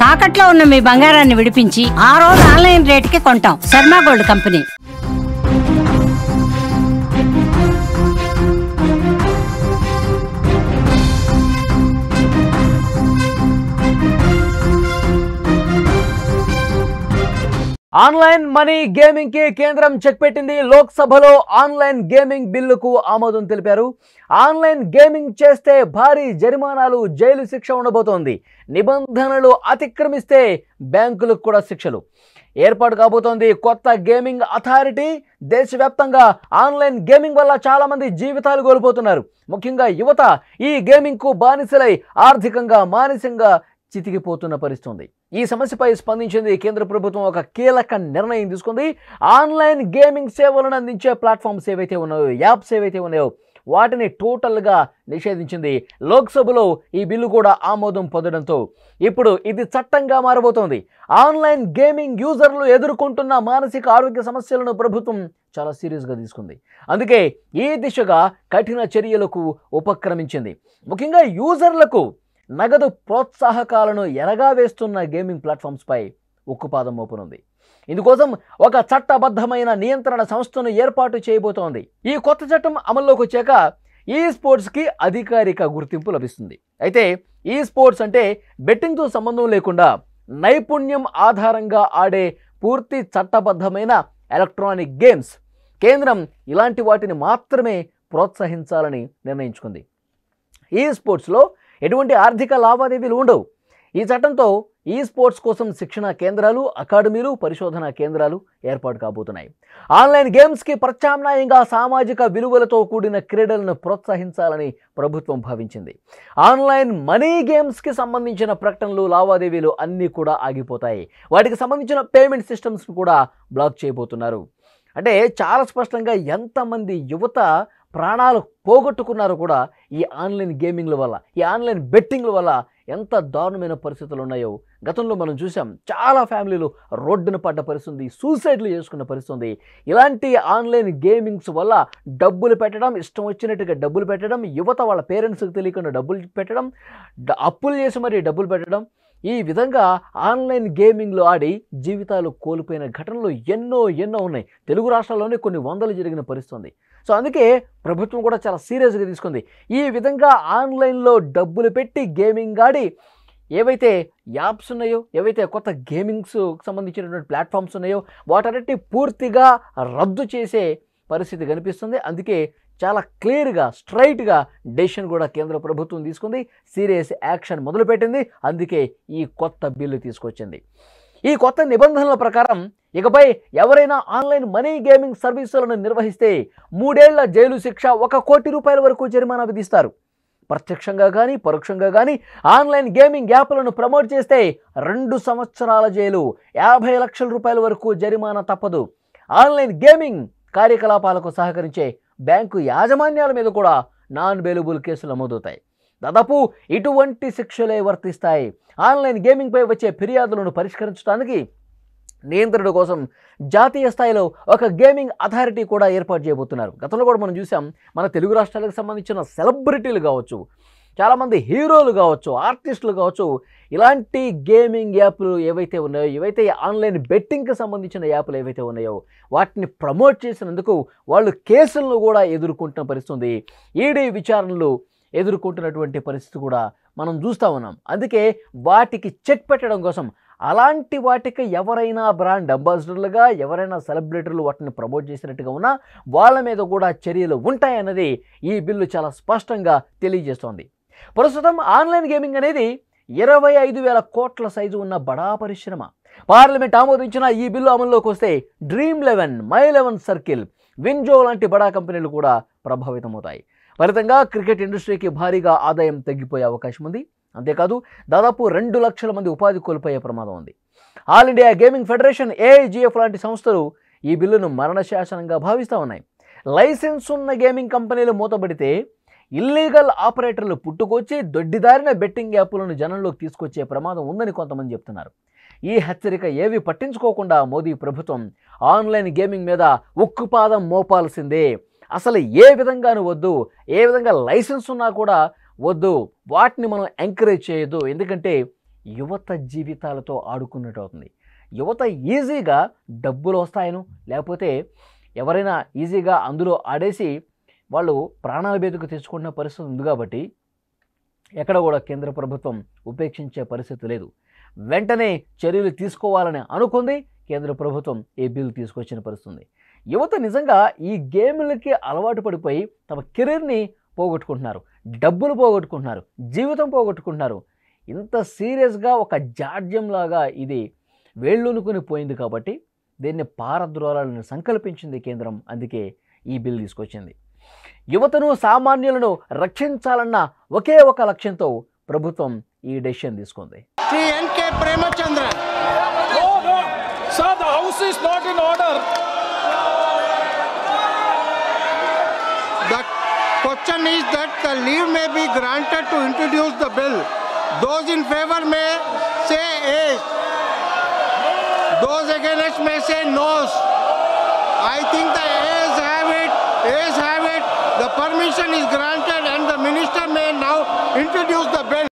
తాకట్లో ఉన్న మీ బంగారాన్ని విడిపించి ఆ రోజు ఆన్లైన్ రేటుకి కొంటాం. Sharma gold company. Online money gaming కి కేంద్రం చెక్ పెట్టింది. లోక్సభలో ఆన్లైన్ గేమింగ్ బిల్లుకు ఆమోదం తెలిపారు. ఆన్లైన్ గేమింగ్ చేస్తే భారీ జరిమానాలు, జైలు శిక్ష ఉండబోతోంది. నిబంధనలు అతిక్రమిస్తే బ్యాంకులకు కూడా శిక్షలు. ఏర్పాటు కాబోతోంది కొత్త గేమింగ్ అథారిటీ. దేశవ్యాప్తంగా ఆన్లైన్ గేమింగ్ వల్ల చాలా మంది జీవితాలు కోల్పోతున్నారు. ముఖ్యంగా యువత ఈ గేమింగ్ కు బానిసలై ఆర్థికంగా, మానసికంగా చితికిపోతున్న పరిస్థితి. ఈ సమస్యపై స్పందించింది కేంద్ర ప్రభుత్వం. ఒక కీలక నిర్ణయం తీసుకుంది. ఆన్లైన్ గేమింగ్ సేవలను అందించే ప్లాట్ఫామ్స్ ఏవైతే ఉన్నాయో, యాప్స్ ఏవైతే ఉన్నాయో వాటిని టోటల్గా నిషేధించింది. లోక్సభలో ఈ బిల్లు కూడా ఆమోదం పొందడంతో ఇప్పుడు ఇది చట్టంగా మారబోతోంది. ఆన్లైన్ గేమింగ్ యూజర్లు ఎదుర్కొంటున్న మానసిక ఆరోగ్య సమస్యలను ప్రభుత్వం చాలా సీరియస్గా తీసుకుంది. అందుకే ఈ దిశగా కఠిన చర్యలకు ఉపక్రమించింది. ముఖ్యంగా యూజర్లకు నగదు ప్రోత్సాహకాలను ఎరగా వేస్తున్న గేమింగ్ ప్లాట్ఫామ్స్పై ఉక్కుపాదం మోపనుంది. ఇందుకోసం ఒక చట్టబద్ధమైన నియంత్రణ సంస్థను ఏర్పాటు చేయబోతోంది. ఈ కొత్త చట్టం అమల్లోకి వచ్చాక ఈ స్పోర్ట్స్కి అధికారిక గుర్తింపు లభిస్తుంది. అయితే ఈ స్పోర్ట్స్ అంటే బెట్టింగ్తో సంబంధం లేకుండా నైపుణ్యం ఆధారంగా ఆడే పూర్తి చట్టబద్ధమైన ఎలక్ట్రానిక్ గేమ్స్. కేంద్రం ఇలాంటి వాటిని మాత్రమే ప్రోత్సహించాలని నిర్ణయించుకుంది. ఈ స్పోర్ట్స్లో ఎటువంటి ఆర్థిక లావాదేవీలు ఉండవు. ఈ చట్టంతో ఈ స్పోర్ట్స్ కోసం శిక్షణ కేంద్రాలు, అకాడమీలు, పరిశోధన కేంద్రాలు ఏర్పాటు కాబోతున్నాయి. ఆన్లైన్ గేమ్స్కి ప్రత్యామ్నాయంగా సామాజిక విలువలతో కూడిన క్రీడలను ప్రోత్సహించాలని ప్రభుత్వం భావించింది. ఆన్లైన్ మనీ గేమ్స్కి సంబంధించిన ప్రకటనలు, లావాదేవీలు అన్నీ కూడా ఆగిపోతాయి. వాటికి సంబంధించిన పేమెంట్ సిస్టమ్స్ కూడా బ్లాక్ చేయబోతున్నారు. అంటే చాలా స్పష్టంగా ఎంతమంది యువత ప్రాణాలు పోగొట్టుకున్నారో కూడా ఈ ఆన్లైన్ గేమింగ్ల వల్ల, ఈ ఆన్లైన్ బెట్టింగ్ల వల్ల ఎంత దారుణమైన పరిస్థితులు ఉన్నాయో గతంలో మనం చూసాం. చాలా ఫ్యామిలీలు రోడ్డున పడ్డ పరిస్థితి, సూసైడ్లు చేసుకున్న పరిస్థితి. ఇలాంటి ఆన్లైన్ గేమింగ్స్ వల్ల డబ్బులు పెట్టడం, ఇష్టం వచ్చినట్టుగా డబ్బులు పెట్టడం, యువత వాళ్ళ పేరెంట్స్కి తెలియకుండా డబ్బులు పెట్టడం, అప్పులు చేసి మరీ డబ్బులు పెట్టడం, ఈ విధంగా ఆన్లైన్ గేమింగ్లో ఆడి జీవితాలు కోల్పోయిన ఘటనలు ఎన్నో ఉన్నాయి. తెలుగు రాష్ట్రాల్లోనే కొన్ని వందలు జరిగిన పరిస్థితి. సో అందుకే ప్రభుత్వం కూడా చాలా సీరియస్గా తీసుకుంది. ఈ విధంగా ఆన్లైన్లో డబ్బులు పెట్టి గేమింగ్ ఆడి ఏవైతే యాప్స్ ఉన్నాయో, ఏవైతే కొత్త గేమింగ్స్ సంబంధించినటువంటి ప్లాట్ఫామ్స్ ఉన్నాయో వాటన్నిటిని పూర్తిగా రద్దు చేసే పరిస్థితి కనిపిస్తుంది. అందుకే చాలా క్లియర్గా, స్ట్రైట్గా డెసిషన్ కూడా కేంద్ర ప్రభుత్వం తీసుకుంది. సీరియస్ యాక్షన్ మొదలుపెట్టింది. అందుకే ఈ కొత్త బిల్లు తీసుకొచ్చింది. ఈ కొత్త నిబంధనల ప్రకారం ఇకపై ఎవరైనా ఆన్లైన్ మనీ గేమింగ్ సర్వీసులను నిర్వహిస్తే 3 ఏళ్ల జైలు శిక్ష, 1 కోటి రూపాయల వరకు జరిమానా విధిస్తారు. ప్రత్యక్షంగా కానీ పరోక్షంగా కానీ ఆన్లైన్ గేమింగ్ యాప్లను ప్రమోట్ చేస్తే 2 సంవత్సరాల జైలు, 50 లక్షల రూపాయల వరకు జరిమానా తప్పదు. ఆన్లైన్ గేమింగ్ కార్యకలాపాలకు సహకరించే బ్యాంకు యాజమాన్యాల మీద కూడా నాన్ బెయిలబుల్ కేసులు నమోదవుతాయి. దాదాపు ఇటువంటి శిక్షలే వర్తిస్తాయి. ఆన్లైన్ గేమింగ్పై వచ్చే ఫిర్యాదులను పరిష్కరించడానికి నియంత్రణ కోసం జాతీయ స్థాయిలో ఒక గేమింగ్ అథారిటీ కూడా ఏర్పాటు చేయబోతున్నారు. గతంలో కూడా మనం చూసాం, మన తెలుగు రాష్ట్రాలకు సంబంధించిన సెలబ్రిటీలు కావచ్చు, చాలామంది హీరోలు కావచ్చు, ఆర్టిస్టులు కావచ్చు, ఇలాంటి గేమింగ్ యాప్లు ఏవైతే ఉన్నాయో, ఏవైతే ఆన్లైన్ బెట్టింగ్కి సంబంధించిన యాప్లు ఏవైతే ఉన్నాయో వాటిని ప్రమోట్ చేసినందుకు వాళ్ళు కేసులను కూడా ఎదుర్కొంటున్న పరిస్థితి, ఈడీ విచారణలు ఎదుర్కొంటున్నటువంటి పరిస్థితి కూడా మనం చూస్తూ ఉన్నాం. అందుకే వాటికి చెక్ పెట్టడం కోసం అలాంటి వాటికి ఎవరైనా బ్రాండ్ అంబాసిడర్లుగా, ఎవరైనా సెలబ్రిటీలు వాటిని ప్రమోట్ చేసినట్టుగా ఉన్నా వాళ్ళ మీద కూడా చర్యలు ఉంటాయన్నది ఈ బిల్లు చాలా స్పష్టంగా తెలియజేస్తోంది. ప్రస్తుతం ఆన్లైన్ గేమింగ్ అనేది 25,000 కోట్ల సైజు ఉన్న బడా పరిశ్రమ. పార్లమెంట్ ఆమోదించిన ఈ బిల్లు అమల్లోకి వస్తే Dream11, My11 సర్కిల్, విన్జో లాంటి బడా కంపెనీలు కూడా ప్రభావితమవుతాయి. ఫలితంగా క్రికెట్ ఇండస్ట్రీకి భారీగా ఆదాయం తగ్గిపోయే అవకాశం ఉంది. అంతేకాదు దాదాపు 2 లక్షల మంది ఉపాధి కోల్పోయే ప్రమాదం ఉంది. All India gaming federation, AIGF లాంటి సంస్థలు ఈ బిల్లును మరణశాసనంగా భావిస్తూ ఉన్నాయి. లైసెన్స్ ఉన్న గేమింగ్ కంపెనీలు మూతబడితే ఇల్లీగల్ ఆపరేటర్లు పుట్టుకొచ్చి దొడ్డిదారిన బెట్టింగ్ యాప్లను జనంలోకి తీసుకొచ్చే ప్రమాదం ఉందని కొంతమంది చెప్తున్నారు. ఈ హెచ్చరిక ఏవి పట్టించుకోకుండా మోదీ ప్రభుత్వం ఆన్లైన్ గేమింగ్ మీద ఉక్కుపాదం మోపాల్సిందే. అసలు ఏ విధంగానూ వద్దు, ఏ విధంగా లైసెన్స్ ఉన్నా కూడా వద్దు, వాటిని మనం ఎంకరేజ్ చేయొద్దు. ఎందుకంటే యువత జీవితాలతో ఆడుకున్నట్టు అవుతుంది. యువత ఈజీగా డబ్బులు వస్తాయను, లేకపోతే ఎవరైనా ఈజీగా అందులో ఆడేసి వాళ్ళు ప్రాణాల మీదకు తెచ్చుకున్న పరిస్థితి ఉంది. కాబట్టి ఎక్కడ కూడా కేంద్ర ప్రభుత్వం ఉపేక్షించే పరిస్థితి లేదు. వెంటనే చర్యలు తీసుకోవాలని అనుకుంది. కేంద్ర ప్రభుత్వం ఈ బిల్ తీసుకొచ్చిన పరిస్థితి. యువత నిజంగా ఈ గేమ్లకి అలవాటు పడిపోయి తమ కెరీర్ని పోగొట్టుకుంటున్నారు, డబ్బులు పోగొట్టుకుంటున్నారు, జీవితం పోగొట్టుకుంటున్నారు. ఇంత సీరియస్గా ఒక జాడ్యంలాగా ఇది వేళ్ళూనుకుని పోయింది. కాబట్టి దీన్ని పారద్రోలాలని సంకల్పించింది కేంద్రం. అందుకే ఈ బిల్ తీసుకొచ్చింది. యువతను, సామాన్యులను రక్షించాలన్న ఒకే ఒక లక్ష్యంతో ప్రభుత్వం ఈ డెసిషన్ తీసుకుంది. Sri N.K. Premachandran. No, no. Sir, the house is not in order. The question is that the leave may be granted to introduce the bill. Those in favor may say yes. Those against may say no. I think the ayes have it. Ayes have it. The permission is granted and the minister may now introduce the bill.